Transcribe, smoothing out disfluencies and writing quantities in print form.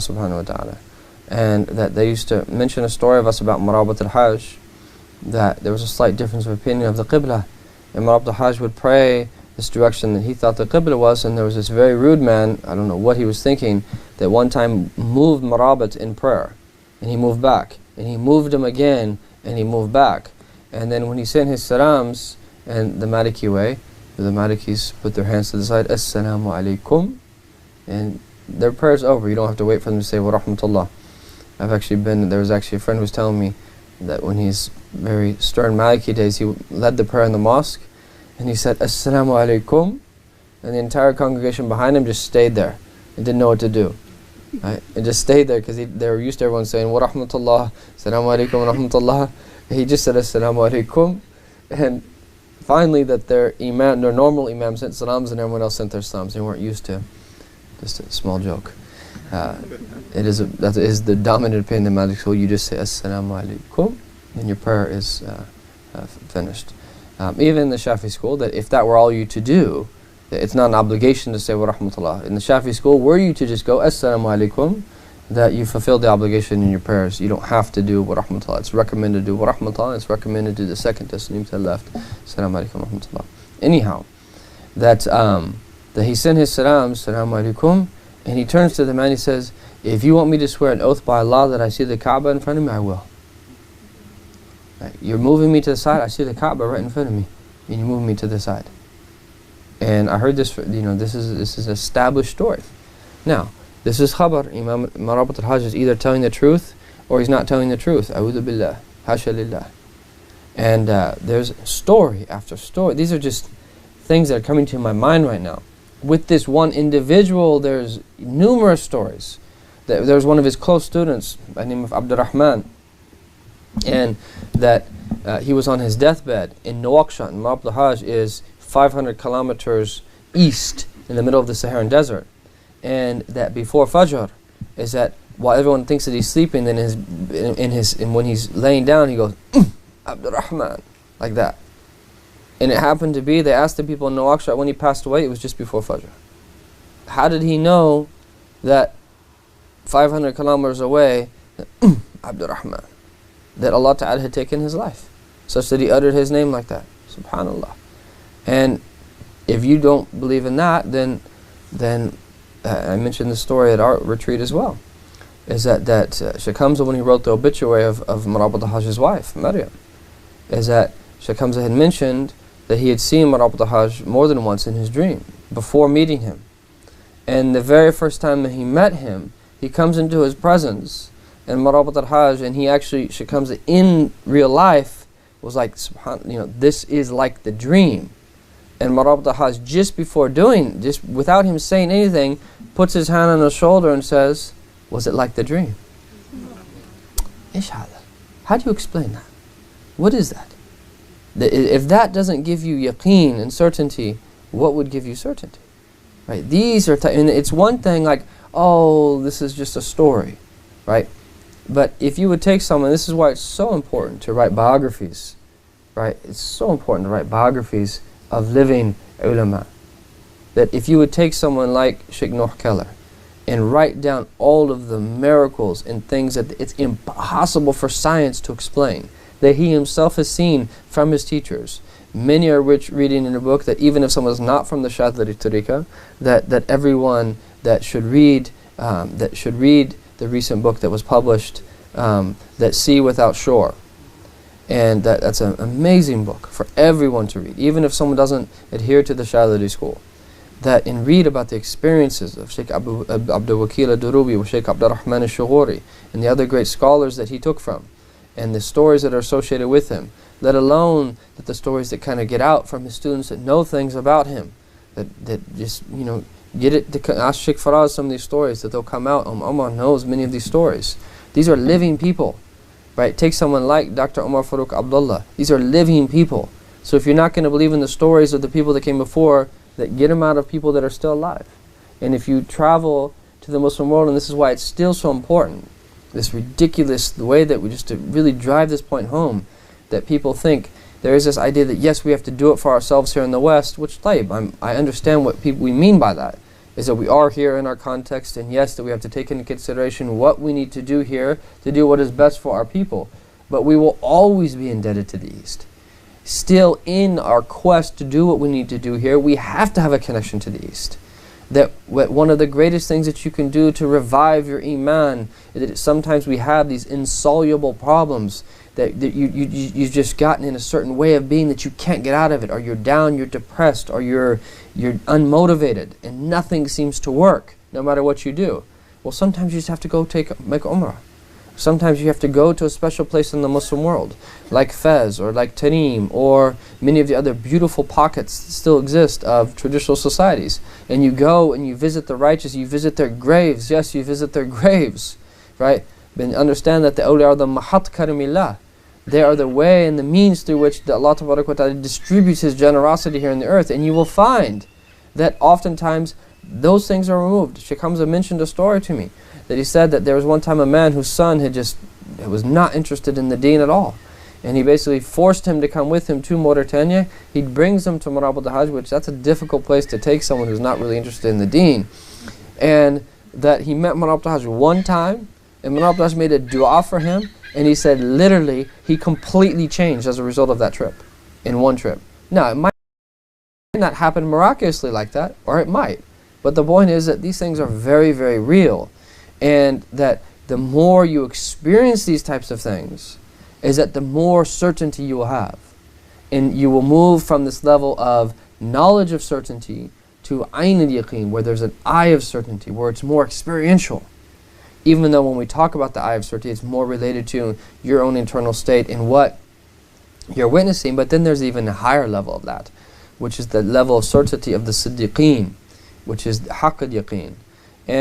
subhanahu wa ta'ala. And that they used to mention a story of us about Murabit al-Hajj, that there was a slight difference of opinion of the Qibla. And Murabit al-Hajj would pray this direction that he thought the Qibla was, and there was this very rude man, I don't know what he was thinking, that one time moved Murabit in prayer. And he moved back. And he moved him again, and he moved back. And then when he sent his salams, and the Maliki way, the Malikis put their hands to the side, Assalamu alaikum, and their prayer's over. You don't have to wait for them to say wa rahmatullah. There was actually a friend who was telling me that when he's very stern Maliki days, he led the prayer in the mosque, and he said Assalamu alaikum, and the entire congregation behind him just stayed there and didn't know what to do. Right? It just stayed there because they were used to everyone saying wa rahmatullah, Assalamu alaikum wa rahmatullah. He just said Assalamu alaikum, and finally that their normal imam sent salams and everyone else sent their salams. They weren't used to. Just a small joke. That is the dominant opinion in the Malik school. You just say Assalamu alaikum and your prayer is finished. Even in the Shafi school, that if that were all you to do, it's not an obligation to say wa rahmatullah. In the Shafi school, were you to just go Assalamu alaikum, that you fulfilled the obligation in your prayers. You don't have to do wa rahmatullah. It's recommended to do wa rahmatullah. It's recommended to do the second tasneem to the left. Assalamu alaikum wa rahmatullah. Anyhow, that he sent his salams, Assalamu alaikum, and he turns to the man, he says, if you want me to swear an oath by Allah that I see the Kaaba in front of me, I will. Right? You're moving me to the side, I see the Kaaba right in front of me, and you move me to the side. And I heard this, this is an established story. Now, this is khabar. Imam Murabit al-Hajj is either telling the truth or he's not telling the truth. A'udhu billah, hasha lillah. And there's story after story. These are just things that are coming to my mind right now. With this one individual, there's numerous stories. There's one of his close students by the name of Abdurrahman, and that he was on his deathbed in Nouakchott. And Murabit al-Hajj is 500 kilometers east in the middle of the Saharan desert. And that before Fajr is that while everyone thinks that he's sleeping, then when he's laying down, he goes, Abdurrahman, like that. And it happened to be, they asked the people in Nouakchott when he passed away, it was just before Fajr. How did he know that 500 kilometers away, Abdurrahman, that Allah Ta'ala had taken his life, such that he uttered his name like that? Subhanallah. And if you don't believe in that, then I mentioned the story at our retreat as well, is that Shaykh Hamza, when he wrote the obituary of Murabit al-Hajj's wife, Maryam, is that Shaykh Hamza had mentioned that he had seen Murabit al-Hajj more than once in his dream, before meeting him. And the very first time that he met him, he comes into his presence, and Murabit al-Hajj, and he actually, Shaykh Hamza in real life, was like, this is like the dream. And Murabit al-Hajj, just without him saying anything, puts his hand on his shoulder and says, was it like the dream? Ish hada. How do you explain that? What is that? If that doesn't give you yaqeen and certainty, what would give you certainty? Right? These are, and it's one thing like, oh, this is just a story, right? But if you would take someone, this is why it's so important to write biographies, right? It's so important to write biographies of living ulama. That if you would take someone like Sheikh Nuh Keller and write down all of the miracles and things that it's impossible for science to explain, that he himself has seen from his teachers. Many are reading in a book that even if someone's not from the Shadhili Tariqah, that everyone that should read the recent book that was published, that Sea Without Shore. And that's an amazing book for everyone to read, even if someone doesn't adhere to the Shadhili school. And read about the experiences of Sheikh Abdul Wakil al-Durubi, or Sheikh Abdul Rahman al-Shughuri, and the other great scholars that he took from, and the stories that are associated with him, let alone that the stories that kind of get out from his students that know things about him, that just, get it to ask Sheikh Faraz some of these stories, that they'll come out. Omar knows many of these stories. These are living people, right? Take someone like Dr. Umar Farooq Abdullah. These are living people. So if you're not going to believe in the stories of the people that came before, that get them out of people that are still alive. And if you travel to the Muslim world, and this is why it's still so important, this ridiculous, the way that we just to really drive this point home, that people think there is this idea that yes, we have to do it for ourselves here in the West, which I understand what we mean by that. is that we are here in our context, and yes, that we have to take into consideration what we need to do here to do what is best for our people. But we will always be indebted to the East. Still, in our quest to do what we need to do here, we have to have a connection to the East. That one of the greatest things that you can do to revive your iman is that sometimes we have these insoluble problems that you've just gotten in a certain way of being that you can't get out of it, or you're down, you're depressed, or you're unmotivated, and nothing seems to work no matter what you do. Well, sometimes you just have to go make Umrah. Sometimes you have to go to a special place in the Muslim world, like Fez or like Tarim or many of the other beautiful pockets that still exist of traditional societies. And you go and you visit the righteous, you visit their graves. Yes, you visit their graves, right? But understand that the awliya are the mahat karimillah. They are the way and the means through which Allah Ta'ala distributes His generosity here on the earth. And you will find that oftentimes those things are removed. Sheikh Hamza mentioned a story to me that he said that there was one time a man whose son was not interested in the deen at all. And he basically forced him to come with him to Mauritania. He brings him to Murabit al-Hajj, which that's a difficult place to take someone who's not really interested in the deen. And that he met Murabit al-Hajj one time, and Murabit al-Hajj made a dua for him, and he said literally he completely changed as a result of that trip, in one trip. Now, it might not happen miraculously like that, or it might. But the point is that these things are very, very real. And that the more you experience these types of things, is that the more certainty you will have. And you will move from this level of knowledge of certainty to ayn al-yaqeen, where there's an eye of certainty, where it's more experiential. Even though when we talk about the eye of certainty, it's more related to your own internal state and what you're witnessing. But then there's even a higher level of that, which is the level of certainty of the siddiqeen, which is haqq al-yaqeen.